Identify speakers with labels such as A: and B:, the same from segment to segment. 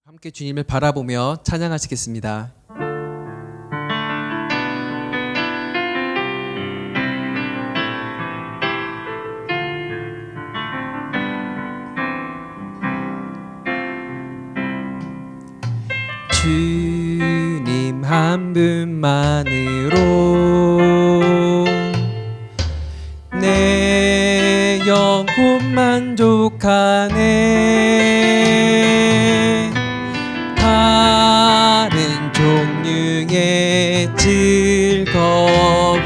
A: 함께 주님을 바라보며 찬양하시겠습니다. 주님 한 분만으로 내 영혼 만족하네. 다른 종류의 즐거움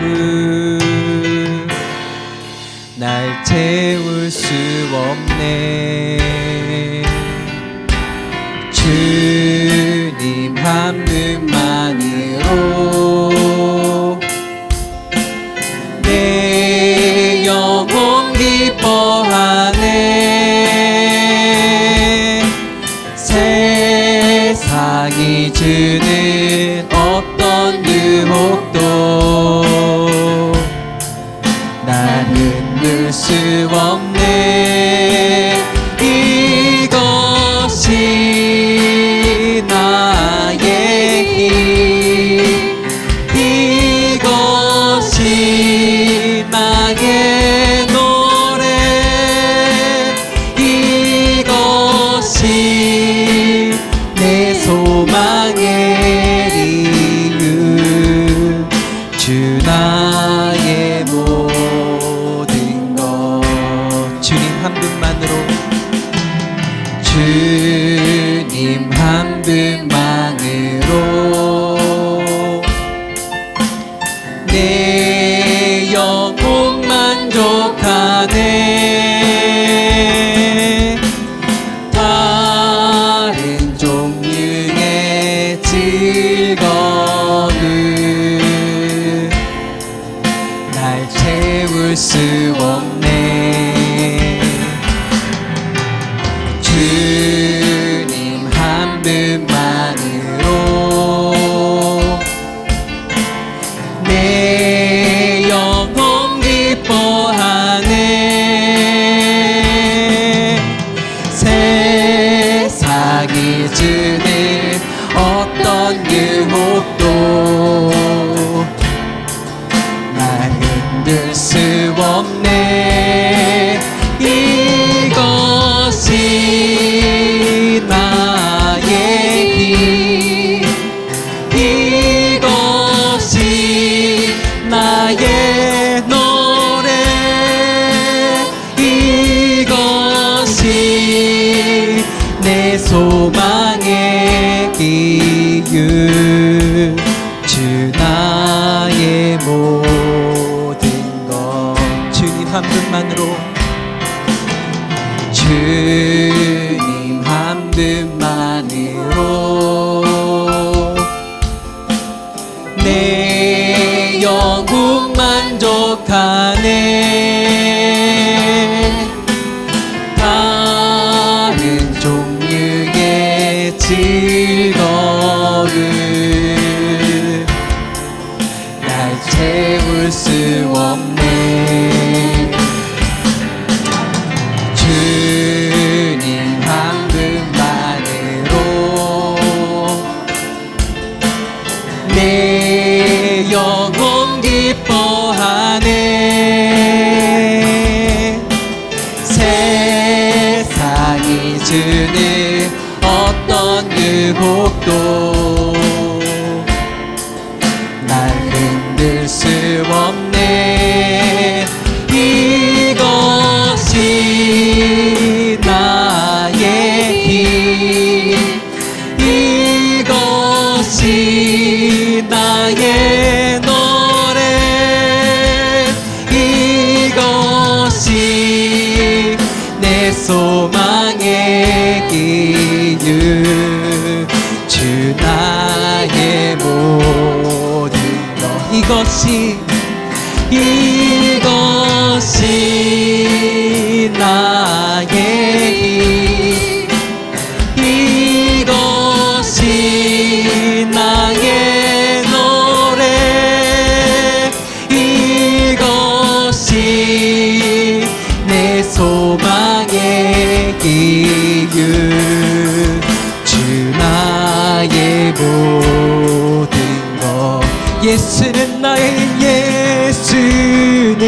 A: 날 채울 수 없네. 주님 한 분만으로 내 영혼 기뻐하네. 세상이 주는 어떤 유혹도 날 흔들 수 없네. 이것이 나의 힘, 이것이 나의 노래, 이것이 내 소망의 이유, 주 나의 모든 것. 주님 한 분만으로, 주님 한 분만으로 내 영혼 만족하네. 다른 종류의 즐거움 날 채울 수 없네. 주님 한 분만으로 내 영혼 기뻐하네. 세상이 주는 어떤 유혹도 날 흔들 수 없네. 이것이 나의 힘, 이것이 나의 노래, 이것이 내 소망의 이유, 주 나의 모든 것. 주님 한 분만으로, 주님 한 분만으로 내 영혼 만족하네. 다른 종류의 즐거움 날 채울 수 없네. 주님 한 분만으로 내 영혼 기뻐하네. 세상이 주는 어떤 유혹도 날 흔들 수 없네. 이것이 나의 힘, 이것이 나의 노래, 이것이 내 소망의 이유, 주 나의 모든 것. 이것이 나의 힘, 이것이 나의 노래, 이것이 내 소망의 이유, 주 예수는 나의 예수는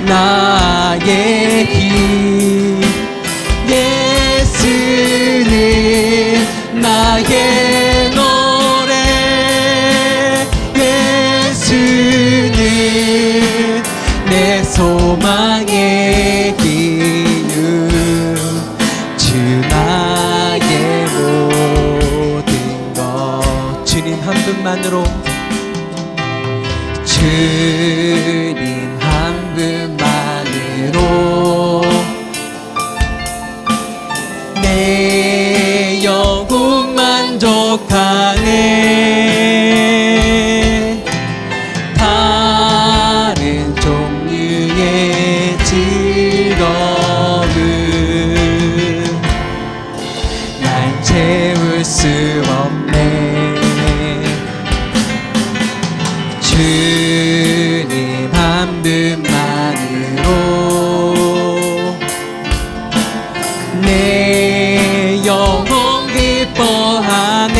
A: 나의 힘 예수는 나의 노래 예수는 내 소망의 기름 주 나의 모든 것 주님 한 분만으로 주님 한 분만으로 내 영혼 만족하네 다른 종류의 즐거움 날 채울 수 없네 주님 한 분만으로 내 영혼 기뻐하네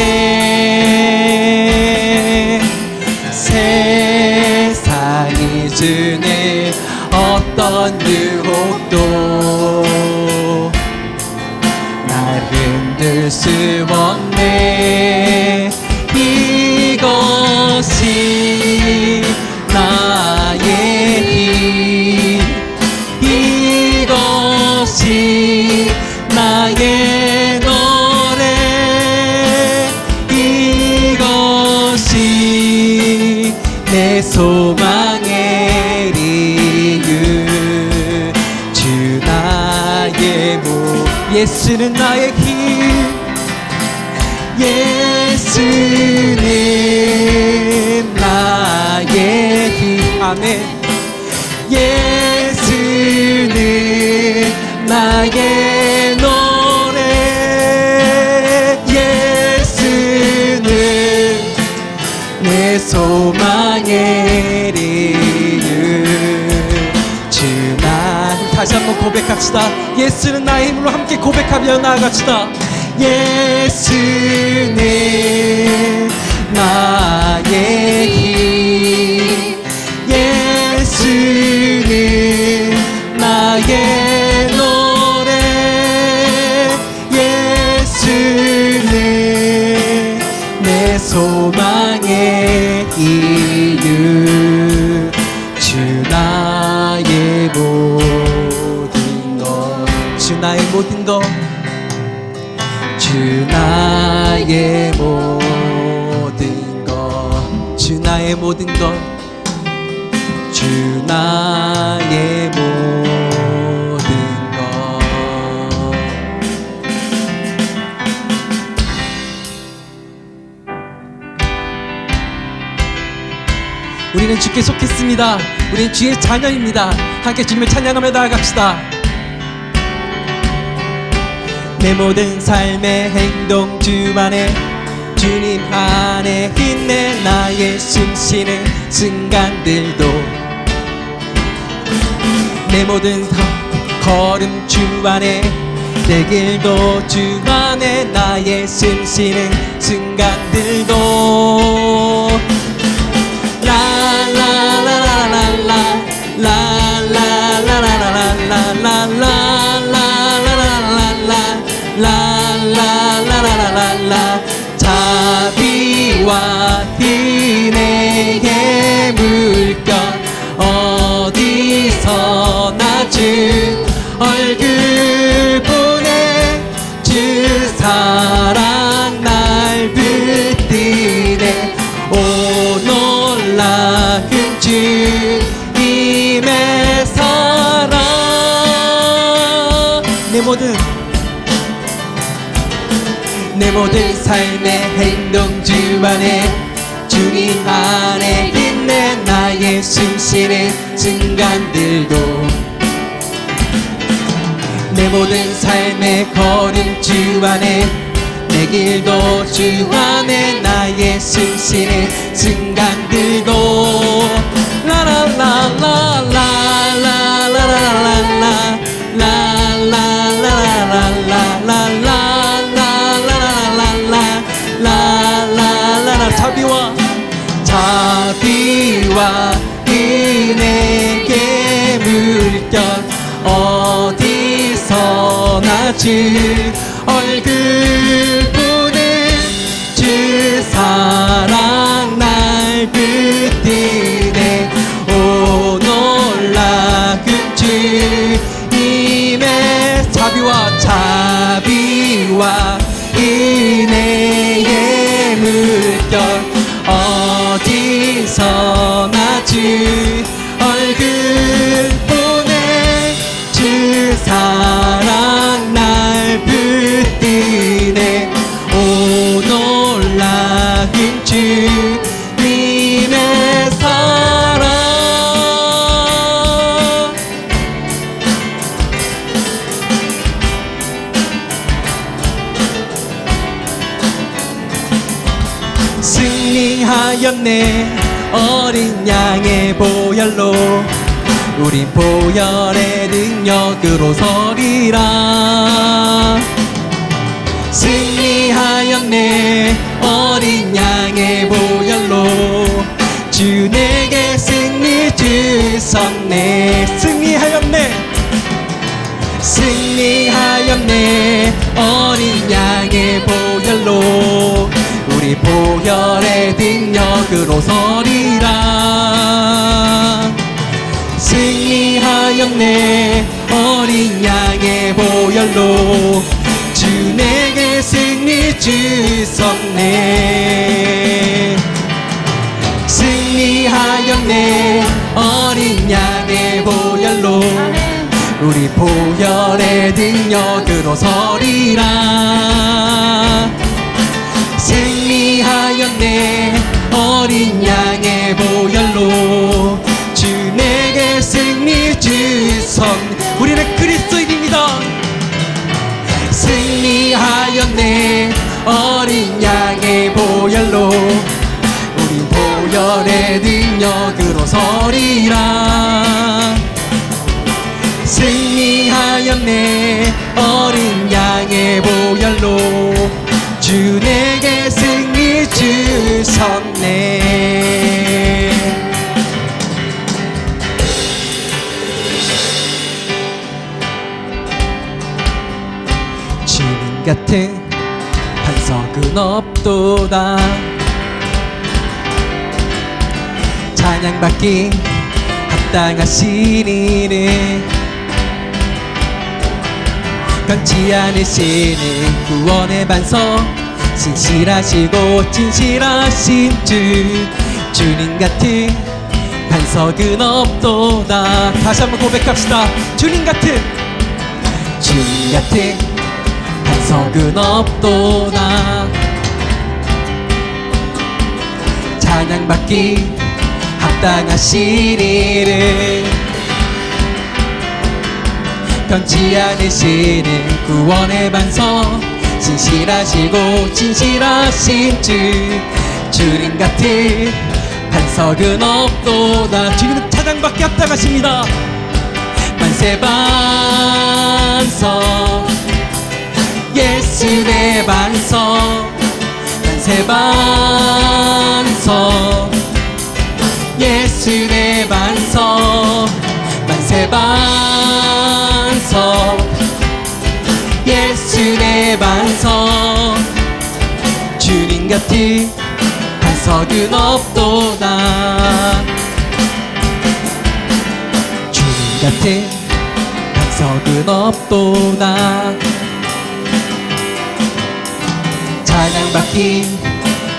A: 세상이 주는 어떤 유혹도 날 흔들 수 없네 이것이 나의 힘 이것이 나의 노래 이것이 내 소망의 이유 주 나의 모 예수는 나의 힘 예수는 나의 힘 아멘 예수는 나의 노래 예수는 내 소망의 이유 주나 다시 한번 고백합시다 예수는 나의 힘으로 함께 고백하며 나아갑시다 예수는 나의 힘 예수는 나의 노래 예수는 내 소망의 이유 주 나의 모든 것 주 나의 모든 것 주 나의 모든 것 주 나의 모든 것 주 나의 모든 것 우리는 주께 속했습니다 우리는 주의 자녀입니다 함께 주님을 찬양하며 나아갑시다 내 모든 삶의 행동 주 안에 주님 안에 있네 나의 숨쉬는 순간들도 내 모든 걸음 주 안에 내 길도 주 안에 나의 숨쉬는 순간들도 라라라라라라 라라라라라라라라라라라라라라라라라라 자비와 은혜의 물결 어디서나 주 얼굴 보내 주 사랑 날 붙드네 오 놀라운 주님의 사랑 내 모든 삶의 행동 주 안에 주님 안에 있네 나의 숨쉬는 순간들도 내 모든 삶의 걸음 주 안에 내 길도 주 안에 나의 숨쉬는 순간들도 라라라라라라라라라라라 라라라라라라라라라라라라라라 자비와 어디서나 주 얼굴 보는 주 사랑 날 붙드네. 오 놀라운 주님의 자비와 은혜의 물결 어디서나 주 얼굴 보내 주 사랑 날 붙드네. 오 놀라운 주님의 사랑. 승리하였네 어린 양의 보혈로. 우린 보혈의 능력으로 서리라. 승리하였네 어린 양의 보혈로. 주 내게 승리 주셨네. 승리하였네 어린 양의 보혈로. 우리 보혈의 능력으로 서리라. 승리하였네 어린 양의 보혈로. 주 내게 승리 주셨네. 승리하였네 어린 양의 보혈로. 우리 보혈의 능력으로 서리라. 승리하였네 어린 양의 보혈로. 주 내게 승리 주셨네. 우리는 그리스도인입니다. 승리하였네 어린 양의 보혈로. 우린 보혈의 능력으로 서리라. 승리하였네 어린 양의 보혈로. 주 내게 승리 주셨네. 주님 같은 반석은 없도다. 찬양받기 합당하신 이는 변치 않으시는 구원의 반석. 신실하시고 진실하신 주. 주님 같은 반석은 없도다. 다시 한번 고백합시다. 주님 같은 반석은 없도다. 찬양받기 합당하신 이를 변치 않으시는 구원의 반석. 신실하시고 진실하신 주. 주님 같은 반석은 없도다. 주님은 찬양받기 합당하십니다. 만세 반석 예수의 반석. 만세 반석 예수의 반석. 만세 반석 예수의 반석. 주님 같은 반석은 없도다. 주님 같은 반석은 없도다. 찬양받기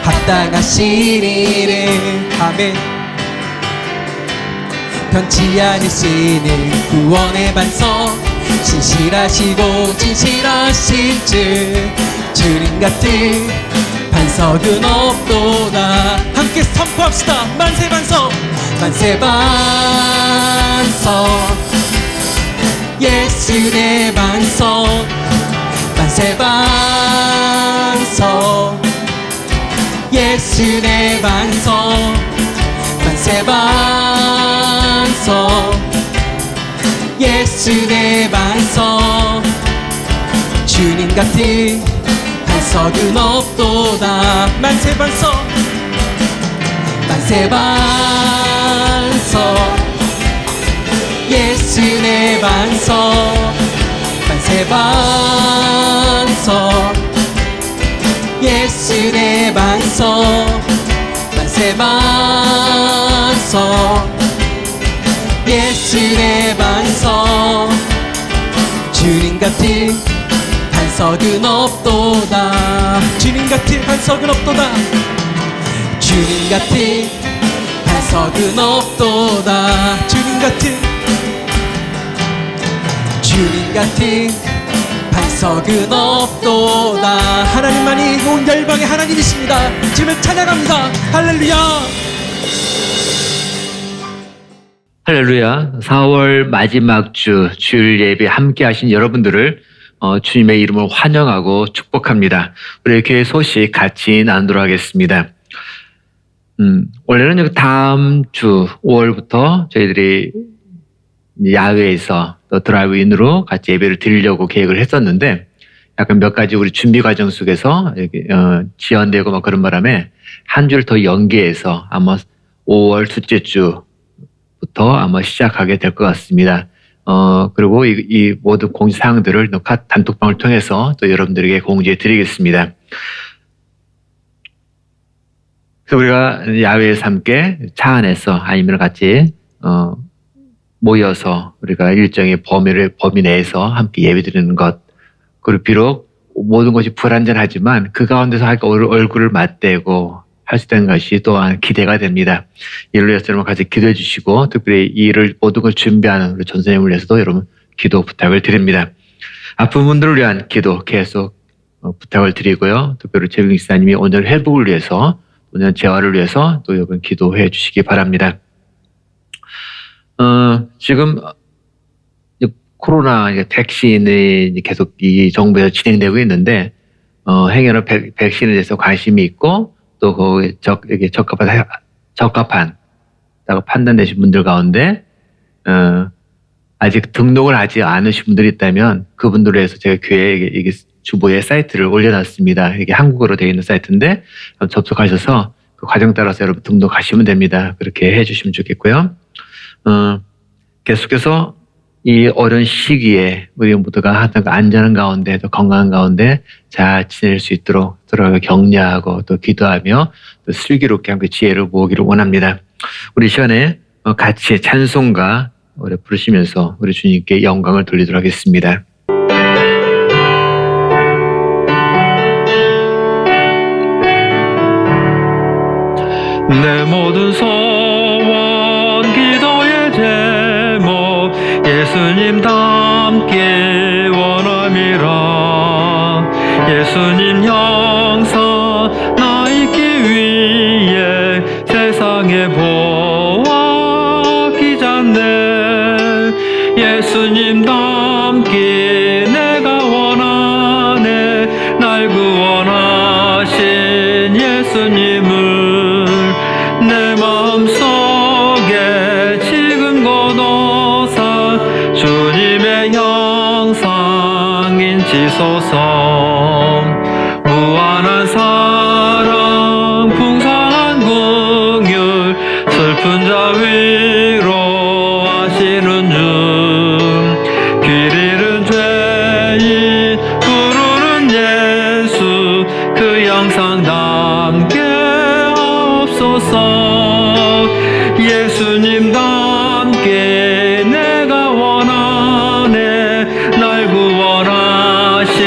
A: 합당하신 이를. 아멘. 변치 않으시는 구원의 반석. 신실하시고 진실하신 주. 주님 같은 반석은 없도다. 함께 선포합시다. 만세 반석. 만세 반석 예수의 반석. 만세 반석 예수의 반석. 만세 반석 예수의 반석. 주님 같은 반석은 없도다. 만세 반석. 만세 반석 예수 예수 내 반석 만세 반석 예수 내 반석 만세 반석 예수 내 반석 주님 같은 반석은 없도다 주님 같은 반석은 없도다 주님 같은 반석은 없도다 주님 같은 반석은 없도다 하나님만이 온 열방의 하나님이십니다 지금 찬양합니다 할렐루야
B: 할렐루야. 4월 마지막 주 주일 예배 함께 하신 여러분들을 주님의 이름으로 환영하고 축복합니다. 우리 교회 소식 같이 나누도록 하겠습니다. 원래는 다음 주 5월부터 저희들이 야외에서 또 드라이브인으로 같이 예배를 드리려고 계획을 했었는데 약간 몇 가지 우리 준비 과정 속에서 지연되고 막 그런 바람에 한 주를 더 연기해서 아마 5월 둘째 주 부터 아마 시작하게 될 것 같습니다. 그리고 이 모든 공지사항들을 단톡방을 통해서 또 여러분들에게 공지해 드리겠습니다. 그래서 우리가 야외에서 함께 차 안에서 아니면 같이 모여서 우리가 일정의 범위 내에서 함께 예배 드리는 것, 그리고 비록 모든 것이 불완전하지만 그 가운데서 얼굴을 맞대고 할 수 있다는 것이 또한 기대가 됩니다. 이를 위해서 여러분 같이 기도해 주시고 특별히 이 일을 모든 걸 준비하는 우리 전선님을 위해서도 여러분 기도 부탁을 드립니다. 아픈 분들을 위한 기도 계속 부탁을 드리고요. 특별히 최병희 기사님이 오늘 회복을 위해서 오늘 재활을 위해서 또 여러분 기도해 주시기 바랍니다. 지금 코로나 백신이 계속 이 정부에서 진행되고 있는데 행여나 백신에 대해서 관심이 있고 또 거기에 적합하다고 판단되신 분들 가운데 아직 등록을 하지 않으신 분들이 있다면 그분들을 위해서 제가 교회에 이게 주보에 사이트를 올려놨습니다. 이게 한국어로 되어 있는 사이트인데 접속하셔서 그 과정 따라서 여러분 등록하시면 됩니다. 그렇게 해주시면 좋겠고요. 계속해서 이 어려운 시기에 우리 모두가 항상 안전한 가운데 또 건강한 가운데 잘 지낼 수 있도록 서로 격려하고 또 기도하며 또 슬기롭게 함께 지혜를 모으기를 원합니다. 우리 시간에 같이 찬송가 부르시면서 우리 주님께 영광을 돌리도록 하겠습니다.
C: 내 모든 소원 기도의 제목 예수님 닮기 원함이라 예수님 형상 나 있기 위해 세상에 보았기잖네 예수님 닮기 내가 원하네 날 구원하신 예수님을 내 마음속에 지금 고도사 주님의 형상 인치소서 무한한 사랑 풍성한 긍휼 슬픈 자 위로하시는 주 길 잃은 죄인 부르는 예수 그 형상 담게 하옵소서 예수님 닮게 내가 원하네 날 구원하신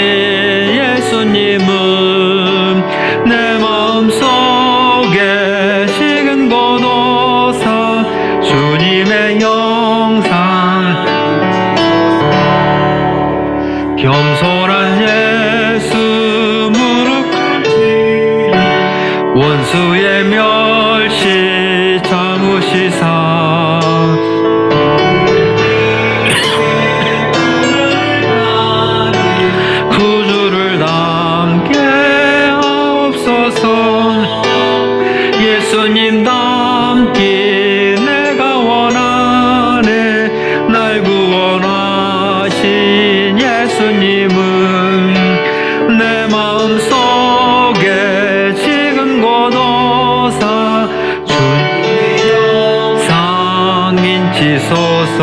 C: 예수님은 내 마음속에 식은 고도사 주님의 형상 겸손한 예수 무릎 꿇기 원수의 멸시 참으시사 구주를 담게 하옵소서 예수님 닮기 내가 원하네 날 구원하신 예수님은 내 마음속에 지금 고도사 주님의 형상 인치소서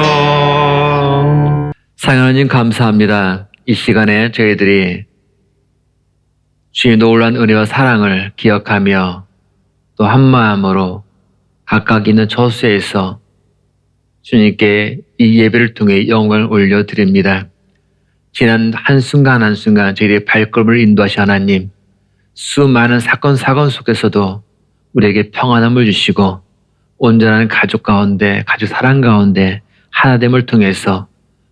B: 하나님 감사합니다. 이 시간에 저희들이 주의 놀라운 은혜와 사랑을 기억하며 또 한마음으로 각각 있는 처소에서 주님께 이 예배를 통해 영광을 올려드립니다. 지난 한순간 한순간 저희들의 발걸음을 인도하신 하나님, 수많은 사건 속에서도 우리에게 평안함을 주시고 온전한 가족 가운데, 가족 사랑 가운데 하나됨을 통해서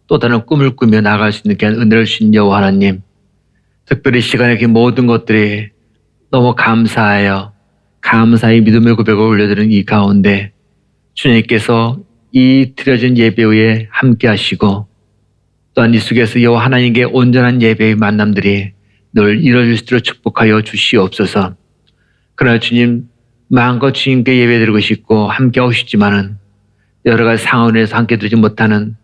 B: 또 다른 꿈을 꾸며 나아갈 수 있는 귀한 은혜를 주신 여호와 하나님, 특별히 이 시간에 그 모든 것들이 너무 감사하여 감사의 믿음의 고백을 올려드리는 이 가운데 주님께서 이 드려진 예배 후에 함께 하시고 또한 이 속에서 여호와 하나님께 온전한 예배의 만남들이 늘 이루어질 수 있도록 축복하여 주시옵소서. 그러나 주님, 마음껏 주님께 예배드리고 싶고 함께 하시지만은 여러 가지 상황에서 함께 드리지 못하는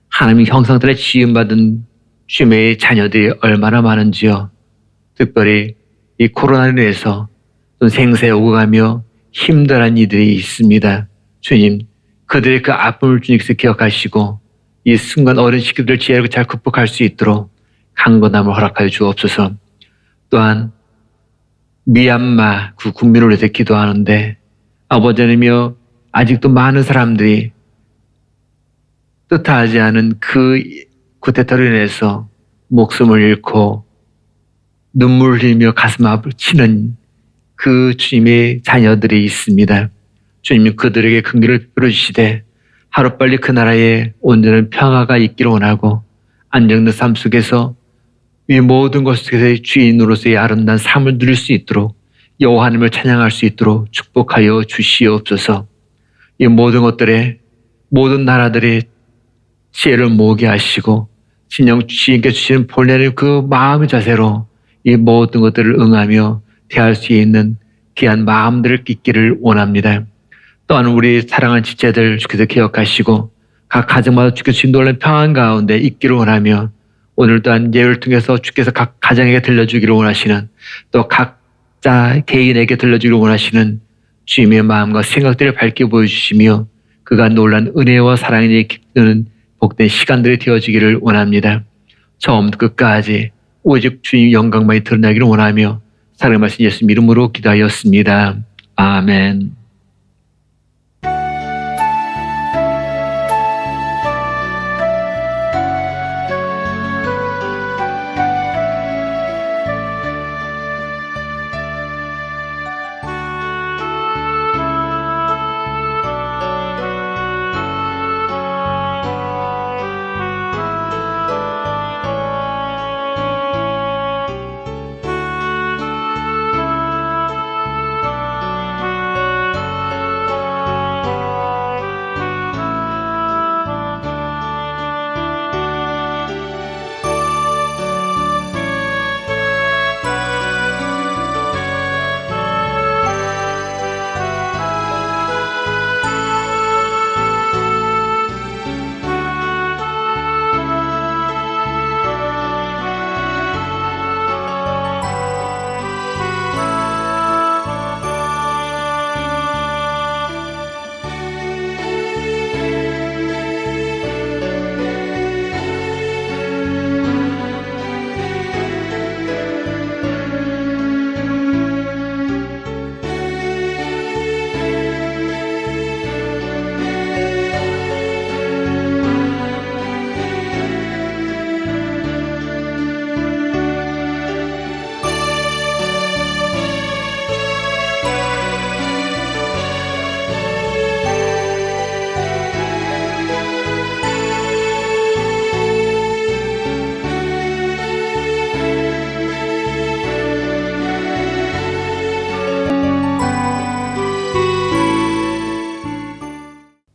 B: 하나님의 형상들의 지음받은 주님의 자녀들이 얼마나 많은지요. 특별히 이 코로나로 인해서 생사에 오고 가며 힘들어하는 이들이 있습니다. 주님, 그들의 그 아픔을 주님께서 기억하시고 이 순간 어린 시기들을 지혜롭게 잘 극복할 수 있도록 강건함을 허락하여 주옵소서. 또한 미얀마 그 국민을 위해서 기도하는데 아버지 하나님이여, 아직도 많은 사람들이 뜻하지 않은 그 쿠데타로 인해서 목숨을 잃고 눈물을 흘리며 가슴 아프게 치는 그 주님의 자녀들이 있습니다. 주님이 그들에게 긍휼을 베풀어주시되 하루빨리 그 나라에 온전한 평화가 있기를 원하고 안정된 삶 속에서 이 모든 것 속에서의 주인으로서의 아름다운 삶을 누릴 수 있도록 여호와 하나님을 찬양할 수 있도록 축복하여 주시옵소서. 이 모든 것들에 모든 나라들의 지혜를 모으게 하시고 진영 주님께 주시는 본래의 그 마음의 자세로 이 모든 것들을 응하며 대할 수 있는 귀한 마음들을 있기를 원합니다. 또한 우리 사랑하는 지체들 주께서 기억하시고 각 가정마다 주께서 놀라운 평안 가운데 있기를 원하며 오늘 또한 예배를 통해서 주께서 각 가정에게 들려주기를 원하시는 또 각자 개인에게 들려주기를 원하시는 주님의 마음과 생각들을 밝게 보여주시며 그가 놀란 은혜와 사랑에 깃드는 복된 시간들이 되어지기를 원합니다. 처음부터 끝까지 오직 주님 영광만이 드러나기를 원하며 사랑의 말씀 예수님 이름으로 기도하였습니다. 아멘.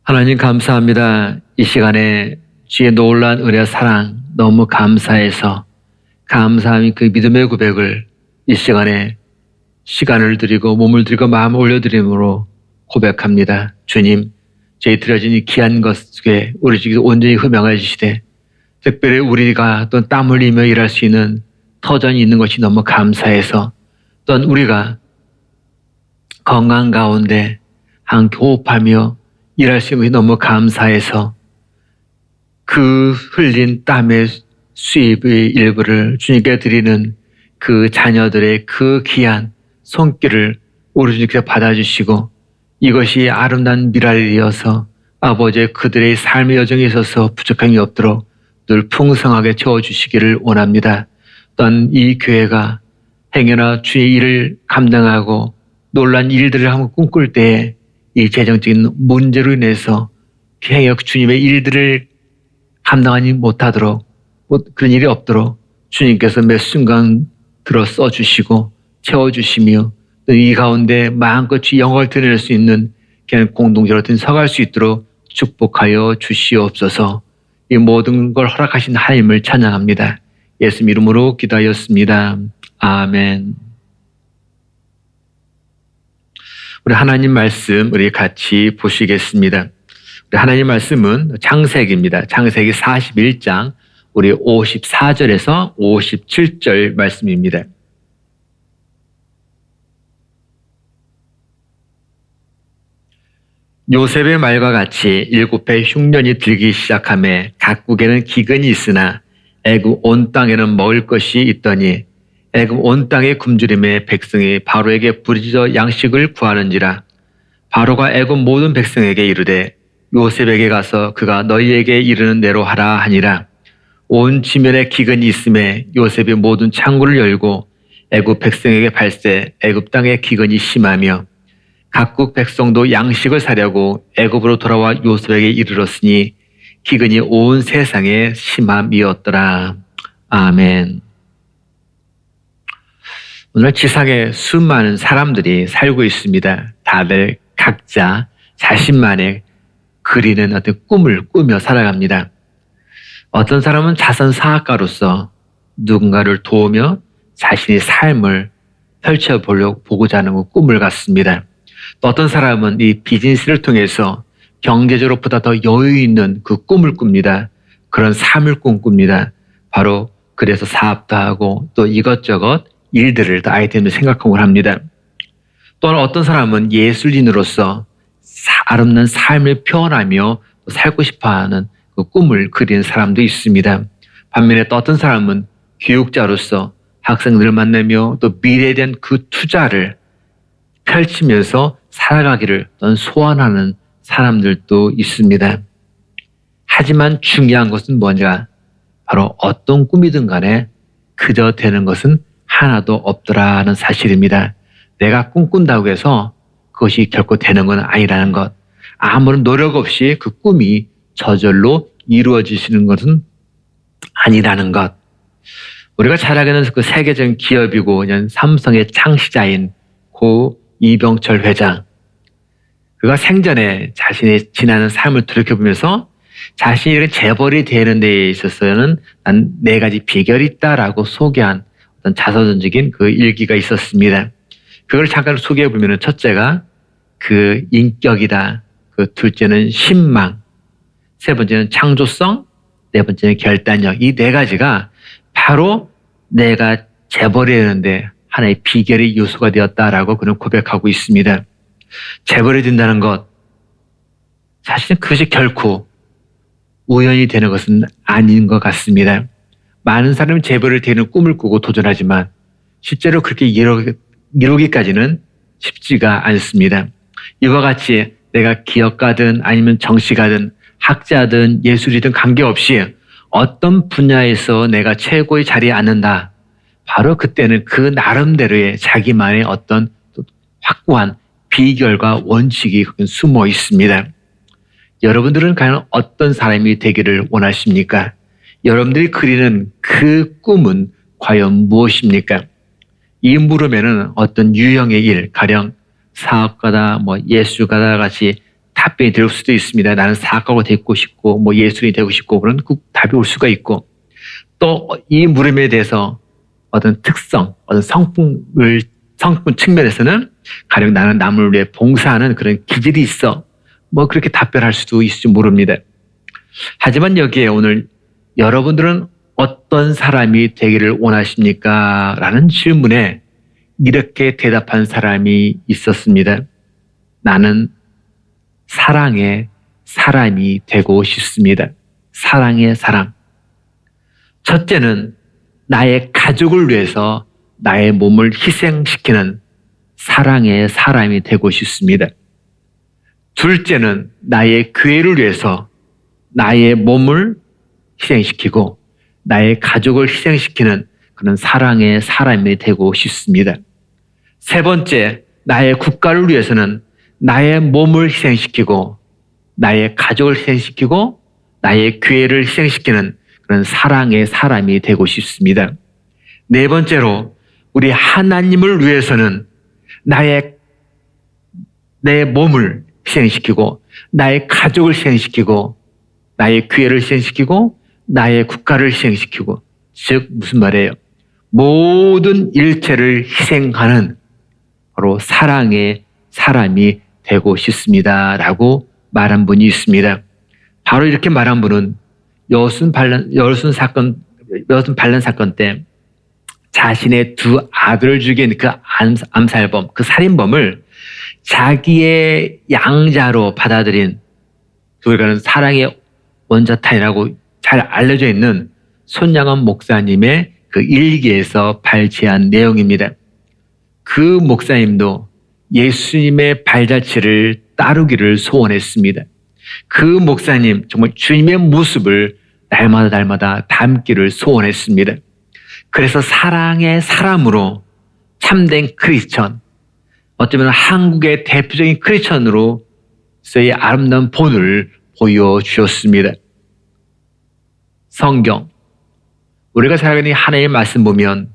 B: 하나님 감사합니다. 이 시간에 주의 놀라운 은혜와 사랑 너무 감사해서 감사함이 그 믿음의 고백을 이 시간에 시간을 드리고 몸을 드리고 마음을 올려드림으로 고백합니다. 주님, 저희 드려진 이 귀한 것 속에 우리 지금 온전히 흠양해 주시되 특별히 우리가 또 땀 흘리며 일할 수 있는 터전이 있는 것이 너무 감사해서 또한 우리가 건강 가운데 함께 호흡하며 일할 수 있는 것이 너무 감사해서 그 흘린 땀의 수입의 일부를 주님께 드리는 그 자녀들의 그 귀한 손길을 우리 주님께서 받아주시고 이것이 아름다운 미랄이어서 아버지의 그들의 삶의 여정에 있어서 부족함이 없도록 늘 풍성하게 채워주시기를 원합니다. 또한 이 교회가 행여나 주의 일을 감당하고 놀란 일들을 한번 꿈꿀 때에 이 재정적인 문제로 인해서 행여 주님의 일들을 감당하지 못하도록 그런 일이 없도록 주님께서 매 순간 들어 써주시고 채워주시며 또 이 가운데 마음껏 주의 영광을 드러낼 수 있는 그냥 공동체로 서갈 수 있도록 축복하여 주시옵소서. 이 모든 걸 허락하신 하나님을 찬양합니다. 예수 이름으로 기도하였습니다. 아멘. 우리 하나님 말씀 우리 같이 보시겠습니다. 우리 하나님 말씀은 창세기입니다. 창세기 41장 우리 54절에서 57절 말씀입니다. 요셉의 말과 같이 7해 흉년이 들기 시작하매 각국에는 기근이 있으나 애굽 온 땅에는 먹을 것이 있더니 애굽 온 땅의 굶주림에 백성이 바로에게 부르짖어 양식을 구하는지라. 바로가 애굽 모든 백성에게 이르되 요셉에게 가서 그가 너희에게 이르는 대로 하라 하니라. 온 지면에 기근이 있음에 요셉이 모든 창구를 열고 애굽 백성에게 발세 애굽 땅에 기근이 심하며 각국 백성도 양식을 사려고 애굽으로 돌아와 요셉에게 이르렀으니 기근이 온 세상에 심함이었더라. 아멘. 오늘 지상에 수많은 사람들이 살고 있습니다. 다들 각자 자신만의 그리는 어떤 꿈을 꾸며 살아갑니다. 어떤 사람은 자선 사학가로서 누군가를 도우며 자신의 삶을 펼쳐보고자 하는 꿈을 갖습니다. 또 어떤 사람은 이 비즈니스를 통해서 경제적으로 보다 더 여유 있는 그 꿈을 꿉니다. 그런 삶을 꿈꿉니다. 바로 그래서 사업도 하고 또 이것저것 일들을 또 아이템을 생각하고 합니다. 또는 어떤 사람은 예술인으로서 아름다운 삶을 표현하며 살고 싶어하는 그 꿈을 그리는 사람도 있습니다. 반면에 또 어떤 사람은 교육자로서 학생들을 만나며 또 미래에 대한 그 투자를 펼치면서 살아가기를 소원하는 사람들도 있습니다. 하지만 중요한 것은 뭐냐? 바로 어떤 꿈이든 간에 그저 되는 것은 하나도 없더라는 사실입니다. 내가 꿈꾼다고 해서 그것이 결코 되는 건 아니라는 것. 아무런 노력 없이 그 꿈이 저절로 이루어지시는 것은 아니라는 것. 우리가 잘 알고 있는 그 세계적인 기업이고 그냥 삼성의 창시자인 고 이병철 회장. 그가 생전에 자신의 지나는 삶을 돌이켜보면서 자신이 이렇게 재벌이 되는 데 있어서는 난 4가지 비결이 있다라고 소개한 어떤 자서전적인 그 일기가 있었습니다. 그걸 잠깐 소개해보면 첫째가 그 인격이다. 그 둘째는 신망. 세 번째는 창조성. 네 번째는 결단력. 이 4가지가 바로 내가 재벌이 되는데 하나의 비결의 요소가 되었다라고 그는 고백하고 있습니다. 재벌이 된다는 것, 사실은 그것이 결코 우연히 되는 것은 아닌 것 같습니다. 많은 사람이 재벌이 되는 꿈을 꾸고 도전하지만 실제로 그렇게 이루기까지는 쉽지가 않습니다. 이와 같이 내가 기업가든 아니면 정치가든 학자든 예술이든 관계없이 어떤 분야에서 내가 최고의 자리에 앉는다. 바로 그때는 그 나름대로의 자기만의 어떤 확고한 비결과 원칙이 숨어 있습니다. 여러분들은 과연 어떤 사람이 되기를 원하십니까? 여러분들이 그리는 그 꿈은 과연 무엇입니까? 이 물음에는 어떤 유형의 일, 가령 사업가다, 예술가다 같이 답변이 될 수도 있습니다. 나는 사업가가 되고 싶고, 예술인이 되고 싶고, 그런 답이 올 수가 있고, 또 이 물음에 대해서 어떤 특성, 어떤 성품 측면에서는 가령 나는 남을 위해 봉사하는 그런 기질이 있어. 그렇게 답변할 수도 있을지 모릅니다. 하지만 여기에 오늘 여러분들은 어떤 사람이 되기를 원하십니까? 라는 질문에 이렇게 대답한 사람이 있었습니다. 나는 사랑의 사람이 되고 싶습니다. 사랑의 사람. 첫째는 나의 가족을 위해서 나의 몸을 희생시키는 사랑의 사람이 되고 싶습니다. 둘째는 나의 교회를 위해서 나의 몸을 희생시키고 나의 가족을 희생시키는 그런 사랑의 사람이 되고 싶습니다. 세 번째, 나의 국가를 위해서는 나의 몸을 희생시키고 나의 가족을 희생시키고 나의 교회를 희생시키는 그런 사랑의 사람이 되고 싶습니다. 네 번째로, 우리 하나님을 위해서는 내 몸을 희생시키고 나의 가족을 희생시키고 나의 교회를 희생시키고 나의 국가를 희생시키고, 즉 무슨 말이에요? 모든 일체를 희생하는 바로 사랑의 사람이 되고 싶습니다 라고 말한 분이 있습니다. 바로 이렇게 말한 분은 여순 반란 사건 때 자신의 두 아들을 죽인 그 암살범, 그 살인범을 자기의 양자로 받아들인, 우리가는 사랑의 원자탄이라고 잘 알려져 있는 손양원 목사님의 그 일기에서 발췌한 내용입니다. 그 목사님도 예수님의 발자취를 따르기를 소원했습니다. 그 목사님 정말 주님의 모습을 날마다 담기를 소원했습니다. 그래서 사랑의 사람으로 참된 크리스천, 어쩌면 한국의 대표적인 크리스천으로서의 아름다운 본을 보여주셨습니다. 성경, 우리가 살아가는 하나님의 말씀 보면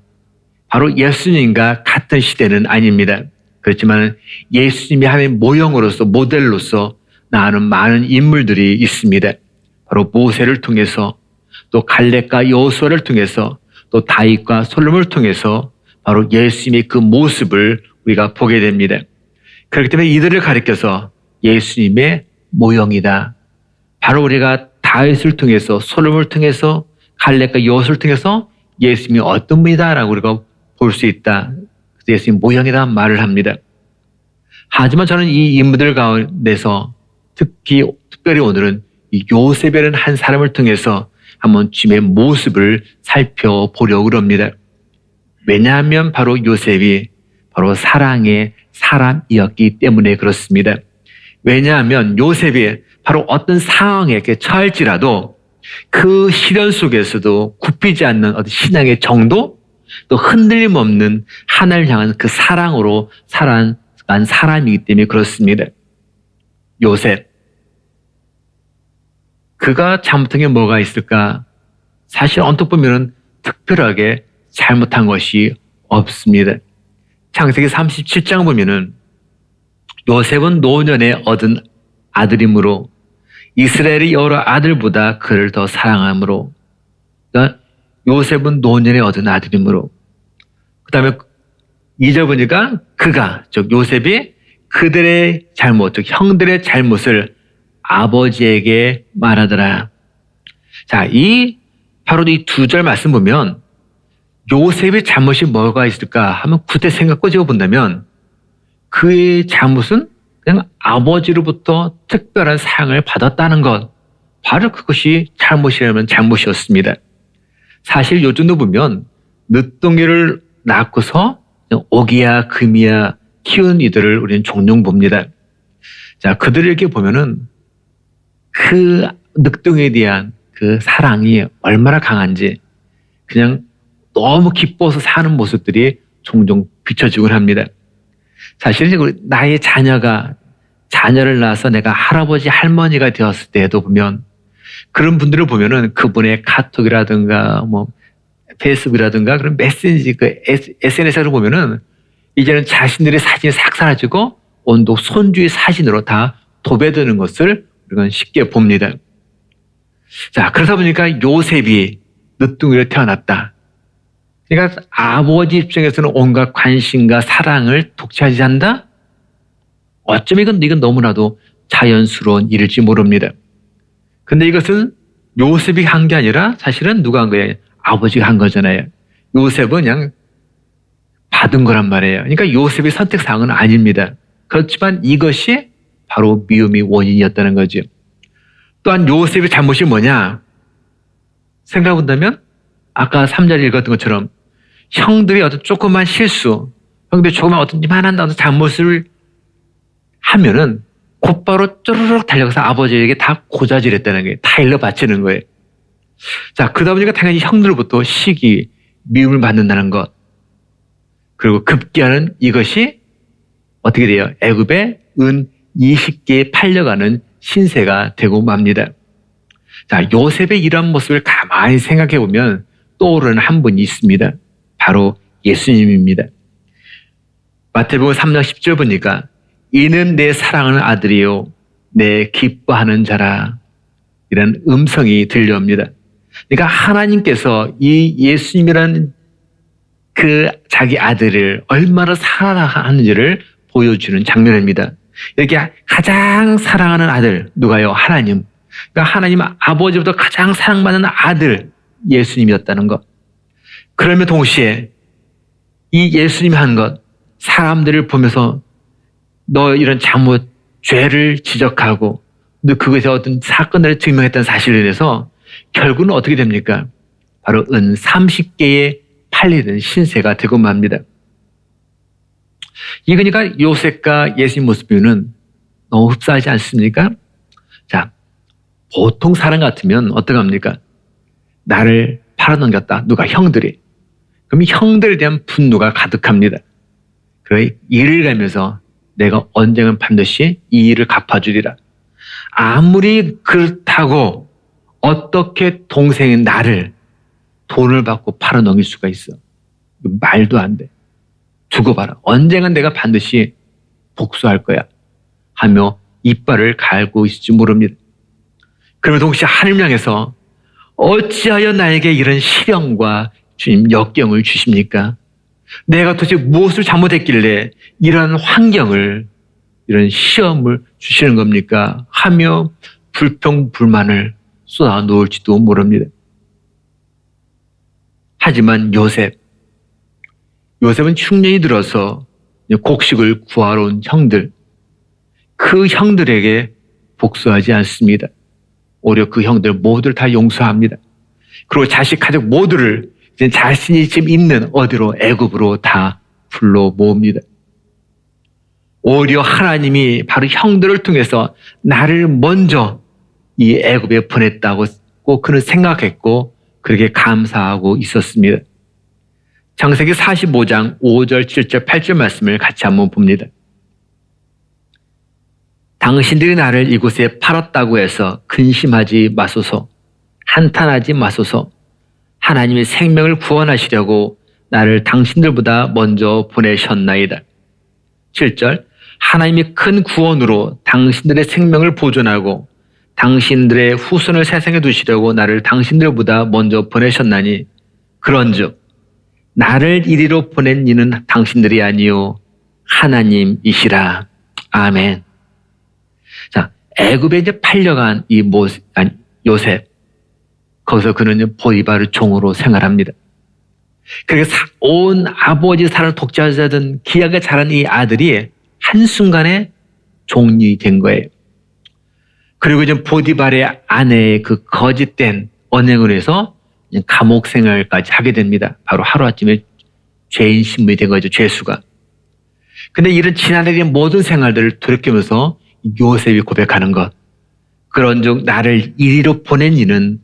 B: 바로 예수님과 같은 시대는 아닙니다. 그렇지만 예수님이 하나님의 모형으로서, 모델로서 나오는 많은 인물들이 있습니다. 바로 모세를 통해서, 또 갈렙과 여호수아를 통해서, 또 다윗과 솔로몬을 통해서 바로 예수님의 그 모습을 우리가 보게 됩니다. 그렇기 때문에 이들을 가리켜서 예수님의 모형이다. 바로 우리가 다윗을 통해서, 솔로몬을 통해서, 갈렙과 여호수아를 통해서 예수님이 어떤 분이다라고 우리가 볼 수 있다. 예수님 모형이라는 말을 합니다. 하지만 저는 이 인물들 가운데서 특별히 오늘은 이 요셉이라는 한 사람을 통해서 한번 주님의 모습을 살펴보려고 합니다. 왜냐하면 바로 요셉이 바로 사랑의 사람이었기 때문에 그렇습니다. 왜냐하면 요셉이 바로 어떤 상황에 처할지라도 그 시련 속에서도 굽히지 않는 어떤 신앙의 정도, 또 흔들림 없는 하나님을 향한 그 사랑으로 살아간 사람이기 때문에 그렇습니다. 요셉, 그가 잘못한 게 뭐가 있을까? 사실 언뜻 보면 특별하게 잘못한 것이 없습니다. 창세기 37장 보면은 요셉은 노년에 얻은 아들이므로 이스라엘의 여러 아들보다 그를 더 사랑하므로, 그러니까 요셉은 노년에 얻은 아들이므로, 그 다음에 2절 보니까 그가, 즉 요셉이 그들의 잘못, 즉 형들의 잘못을 아버지에게 말하더라. 자, 바로 이 두 절 말씀 보면 요셉의 잘못이 뭐가 있을까 하면 그때 생각 꼬집어 본다면 그의 잘못은 그냥 아버지로부터 특별한 사랑을 받았다는 것, 바로 그것이 잘못이라면 잘못이었습니다. 사실 요즘도 보면 늦둥이를 낳고서 오기야 금이야 키운 이들을 우리는 종종 봅니다. 자, 그들을 이렇게 보면은 그 늑둥이에 대한 그 사랑이 얼마나 강한지 그냥 너무 기뻐서 사는 모습들이 종종 비춰지곤 합니다. 사실 나의 자녀를 낳아서 내가 할아버지 할머니가 되었을 때도 보면 그런 분들을 보면은 그분의 카톡이라든가 페이스북이라든가 그런 메시지 SNS를 보면은 이제는 자신들의 사진이 싹 사라지고 온통 손주의 사진으로 다 도배되는 것을 우리가 쉽게 봅니다. 자, 그러다 보니까 요셉이 늦둥이로 태어났다. 그러니까 아버지 입장에서는 온갖 관심과 사랑을 독차지 한다? 어쩌면 이건 너무나도 자연스러운 일일지 모릅니다. 근데 이것은 요셉이 한 게 아니라 사실은 누가 한 거예요? 아버지가 한 거잖아요. 요셉은 그냥 받은 거란 말이에요. 그러니까 요셉의 선택사항은 아닙니다. 그렇지만 이것이 바로 미움의 원인이었다는 거죠. 또한 요셉의 잘못이 뭐냐? 생각해본다면 아까 3절에 읽었던 것처럼 형들이 어떤 조그만 실수, 형들이 조그만 어떤 이만한 어떤 잘못을 하면은 곧바로 쪼르륵 달려가서 아버지에게 다 고자질했다는 거예요. 다 일러 바치는 거예요. 자, 그러다 보니까 당연히 형들로부터 시기, 미움을 받는다는 것. 그리고 급기야는 이것이 어떻게 돼요? 애굽의 은 20개에 팔려가는 신세가 되고 맙니다. 자, 요셉의 이러한 모습을 가만히 생각해 보면 떠오르는 한 분이 있습니다. 바로 예수님입니다. 마태복음 3장 10절 보니까 이는 내 사랑하는 아들이요 내 기뻐하는 자라, 이런 음성이 들려옵니다. 그러니까 하나님께서 이 예수님이라는 그 자기 아들을 얼마나 사랑하는지를 보여주는 장면입니다. 이렇게 가장 사랑하는 아들, 누가요? 하나님. 그러니까 하나님 아버지부터 가장 사랑받는 아들 예수님이었다는 것. 그러면 동시에 이 예수님이 한 것, 사람들을 보면서 너 이런 잘못, 죄를 지적하고 너 그것에 어떤 사건을 증명했다는 사실에 대해서 결국은 어떻게 됩니까? 바로 은 30개에 팔리는 신세가 되고 맙니다. 이 그러니까 요셉과 예수님 모습은 너무 흡사하지 않습니까? 자, 보통 사람 같으면 어떡합니까? 나를 팔아넘겼다. 누가? 형들이. 그럼 형들에 대한 분노가 가득합니다. 그래, 일을 가면서 내가 언젠간 반드시 이 일을 갚아주리라. 아무리 그렇다고 어떻게 동생인 나를 돈을 받고 팔아넘길 수가 있어? 말도 안 돼. 두고 봐라. 언젠간 내가 반드시 복수할 거야. 하며 이빨을 갈고 있을지 모릅니다. 그러면 동시에 하나님 향해서 어찌하여 나에게 이런 시련과 주님 역경을 주십니까? 내가 도대체 무엇을 잘못했길래 이런 환경을, 이런 시험을 주시는 겁니까? 하며 불평불만을 쏟아 놓을지도 모릅니다. 하지만 요셉은 흉년이 들어서 곡식을 구하러 온 형들, 그 형들에게 복수하지 않습니다. 오히려 그 형들 모두를 다 용서합니다. 그리고 자식, 가족 모두를 자신이 지금 있는 어디로, 애굽으로 다 불러 모읍니다. 오히려 하나님이 바로 형들을 통해서 나를 먼저 이 애굽에 보냈다고 꼭 그는 생각했고 그렇게 감사하고 있었습니다. 창세기 45장 5절, 7절, 8절 말씀을 같이 한번 봅니다. 당신들이 나를 이곳에 팔았다고 해서 근심하지 마소서, 한탄하지 마소서. 하나님의 생명을 구원하시려고 나를 당신들보다 먼저 보내셨나이다. 7절, 하나님이 큰 구원으로 당신들의 생명을 보존하고 당신들의 후손을 세상에 두시려고 나를 당신들보다 먼저 보내셨나니 그런즉 나를 이리로 보낸 이는 당신들이 아니요 하나님이시라. 아멘. 자, 애굽에 이제 팔려간 이 요셉, 거기서 그는 보디발의 종으로 생활합니다. 그래서 온 아버지 사랑을 독차지하던 귀하게 자란 이 아들이 한순간에 종이 된 거예요. 그리고 이제 보디발의 아내의 그 거짓된 언행을 해서 감옥 생활까지 하게 됩니다. 바로 하루아침에 죄인 신분이 된 거죠, 죄수가. 근데 이런 지난해의 모든 생활들을 돌이키면서 요셉이 고백하는 것, 그런즉 나를 이리로 보낸 이는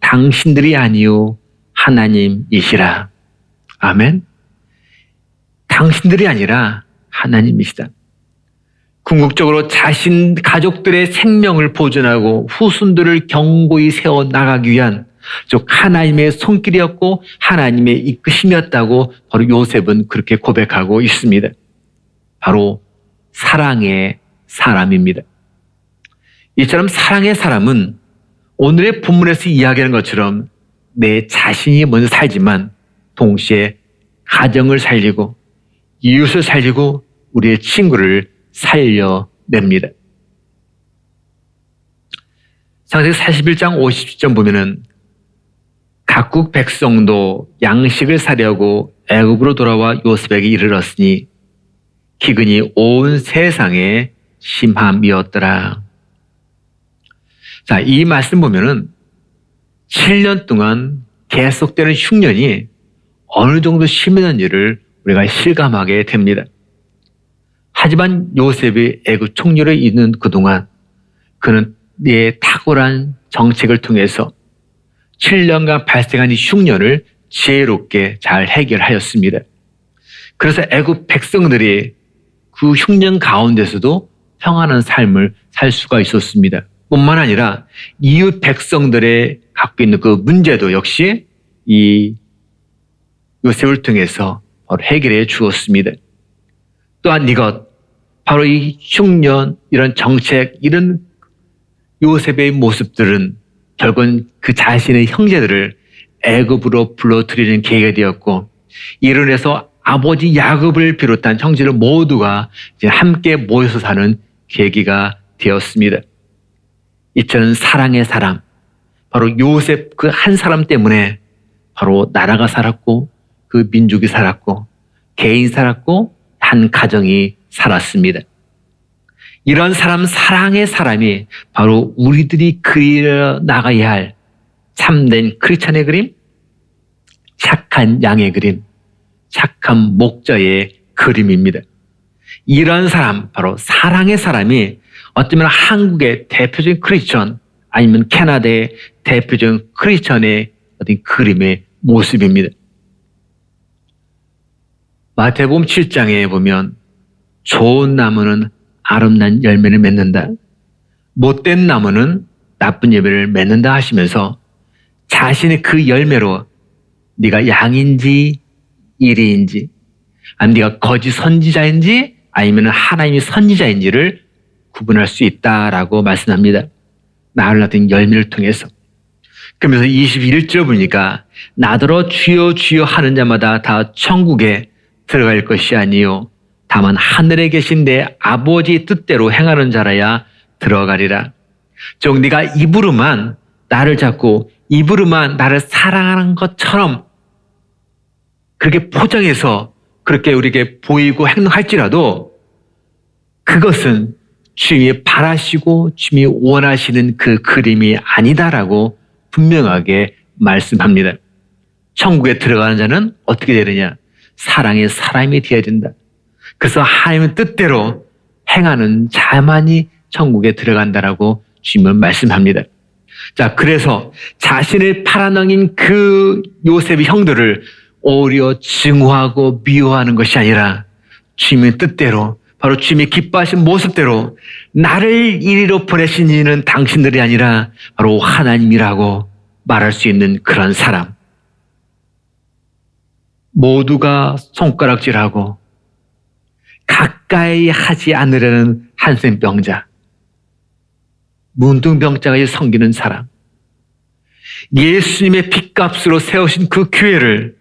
B: 당신들이 아니요 하나님이시라. 아멘. 당신들이 아니라 하나님이시다. 궁극적으로 자신 가족들의 생명을 보존하고 후손들을 견고히 세워 나가기 위한 즉 하나님의 손길이었고 하나님의 이끄심이었다고 바로 요셉은 그렇게 고백하고 있습니다. 바로 사랑의 사람입니다. 이처럼 사랑의 사람은 오늘의 본문에서 이야기하는 것처럼 내 자신이 먼저 살지만 동시에 가정을 살리고 이웃을 살리고 우리의 친구를 살려냅니다. 창세기 41장 50절 보면은 각국 백성도 양식을 사려고 애굽으로 돌아와 요셉에게 이르렀으니 기근이 온 세상에 심함이었더라. 자, 이 말씀 보면은 7년 동안 계속되는 흉년이 어느 정도 심했는지를 우리가 실감하게 됩니다. 하지만 요셉이 애굽 총리로 있는 그동안 그는 그의 탁월한 정책을 통해서 7년간 발생한 이 흉년을 지혜롭게 잘 해결하였습니다. 그래서 애굽 백성들이 그 흉년 가운데서도 평안한 삶을 살 수가 있었습니다. 뿐만 아니라 이웃 백성들의 갖고 있는 그 문제도 역시 이 요셉을 통해서 바로 해결해 주었습니다. 또한 이것, 바로 이 흉년, 이런 정책, 이런 요셉의 모습들은 결국은 그 자신의 형제들을 애굽으로 불러들이는 계기가 되었고, 이로 인해서 아버지 야곱을 비롯한 형제들 모두가 이제 함께 모여서 사는 계기가 되었습니다. 이처럼 사랑의 사람, 바로 요셉 그 한 사람 때문에 바로 나라가 살았고, 그 민족이 살았고, 개인이 살았고, 한 가정이 살았습니다. 이런 사람, 사랑의 사람이 바로 우리들이 그려 나가야 할 참된 크리스찬의 그림, 착한 양의 그림, 착한 목자의 그림입니다. 이런 사람, 바로 사랑의 사람이 어쩌면 한국의 대표적인 크리스천, 아니면 캐나다의 대표적인 크리스천의 어떤 그림의 모습입니다. 마태복음 7장에 보면 좋은 나무는 아름다운 열매를 맺는다, 못된 나무는 나쁜 열매를 맺는다 하시면서 자신의 그 열매로 네가 양인지 이리인지, 아니면 네가 거짓 선지자인지 아니면 하나님의 선지자인지를 구분할 수 있다라고 말씀합니다. 나를 낳은 열매를 통해서. 그러면서 21절 보니까 나더러 주여 주여 하는 자마다 다 천국에 들어갈 것이 아니요 다만 하늘에 계신 내 아버지 뜻대로 행하는 자라야 들어가리라. 즉 네가 입으로만 나를 잡고 입으로만 나를 사랑하는 것처럼 그렇게 포장해서 그렇게 우리에게 보이고 행동할지라도 그것은 주님이 바라시고 주님이 원하시는 그 그림이 아니다라고 분명하게 말씀합니다. 천국에 들어가는 자는 어떻게 되느냐? 사랑의 사람이 되어야 된다. 그래서 하나님의 뜻대로 행하는 자만이 천국에 들어간다라고 주님은 말씀합니다. 자, 그래서 자신을 팔아넘긴 그 요셉의 형들을 오히려 증오하고 미워하는 것이 아니라 주님의 뜻대로, 바로 주님이 기뻐하신 모습대로 나를 이리로 보내신 이는 당신들이 아니라 바로 하나님이라고 말할 수 있는 그런 사람. 모두가 손가락질하고 가까이 하지 않으려는 한센병자, 문둥병자가 섬기는 사람, 예수님의 핏값으로 세우신 그 교회를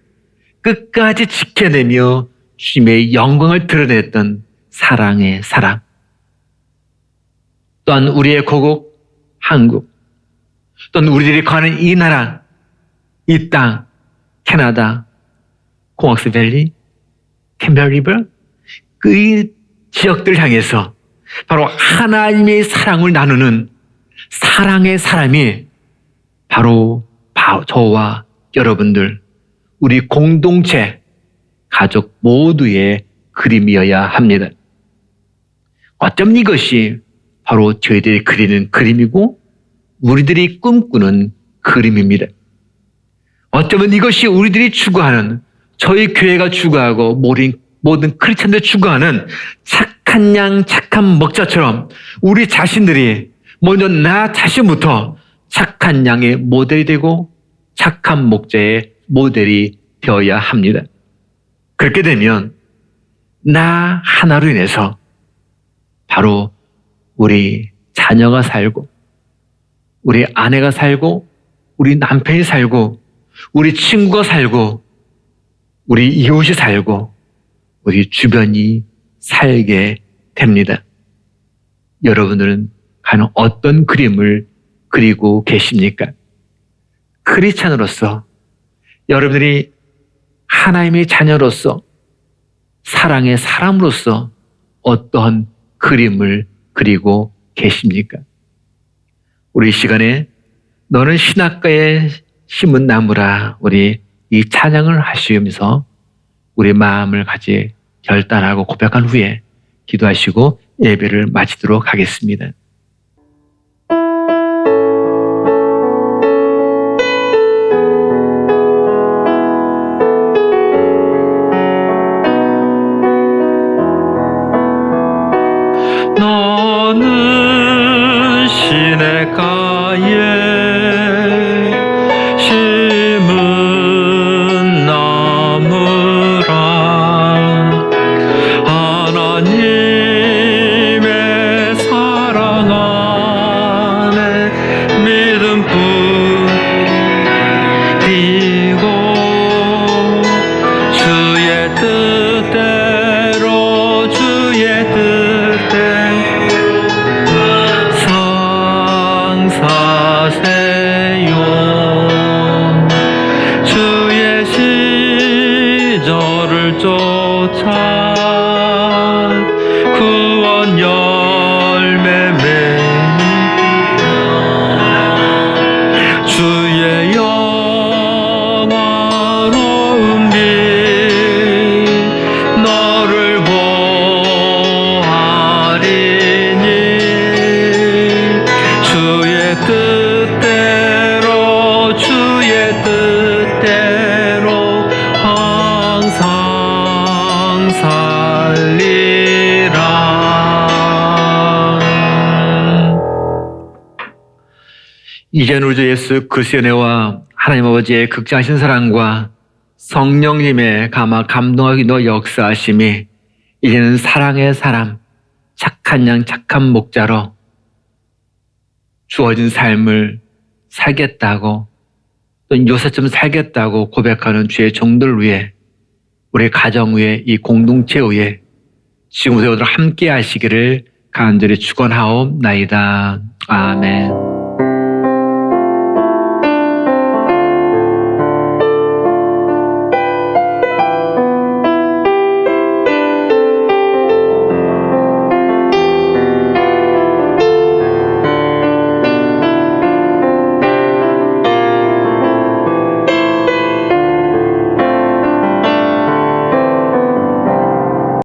B: 끝까지 지켜내며 주님의 영광을 드러냈던 사랑의 사람. 또한 우리의 고국 한국, 또는 우리들이 가는 이 나라, 이 땅, 캐나다, 코막스 밸리, 캠벨 리버, 그 지역들을 향해서 바로 하나님의 사랑을 나누는 사랑의 사람이 바로 저와 여러분들, 우리 공동체, 가족 모두의 그림이어야 합니다. 어쩌면 이것이 바로 저희들이 그리는 그림이고 우리들이 꿈꾸는 그림입니다. 어쩌면 이것이 우리들이 추구하는, 저희 교회가 추구하고 모든 크리스천들 추구하는 착한 양, 착한 목자처럼 우리 자신들이 먼저 나 자신부터 착한 양의 모델이 되고 착한 목자의 모델이 되어야 합니다. 그렇게 되면 나 하나로 인해서 바로 우리 자녀가 살고, 우리 아내가 살고, 우리 남편이 살고, 우리 친구가 살고, 우리 이웃이 살고, 우리 주변이 살게 됩니다. 여러분들은 과연 어떤 그림을 그리고 계십니까? 크리스찬으로서, 여러분들이 하나님의 자녀로서, 사랑의 사람으로서 어떤 그림을 그리고 계십니까? 우리 이 시간에 너는 신학가에 심은 나무라. 우리 이 찬양을 하시면서 우리 마음을 같이 결단하고 고백한 후에 기도하시고 예배를 마치도록 하겠습니다.
C: 너는 시냇가에 심은 나무라. 하나님의 사랑 안에 믿음 뿌리고 주의 뜻대로 주의 뜻대로 상사세요. 주의 시절을 쫓아 구원 열매 맺으며 주의 영화로운 빛 너를 보아리니 주의 뜻대로 주의 뜻대로 항상 살리라.
B: 이제는 우리 주 예수 그리스도의 은혜와 하나님 아버지의 극장하신 사랑과 성령님의 감동하기 너 역사하심이 이제는 사랑의 사람, 착한 양, 착한 목자로 주어진 삶을 살겠다고 또 요새쯤 살겠다고 고백하는 주의 종들 위해 우리 가정 위에 이 공동체 위에 지금부터 함께 하시기를 간절히 축원하옵나이다. 아멘.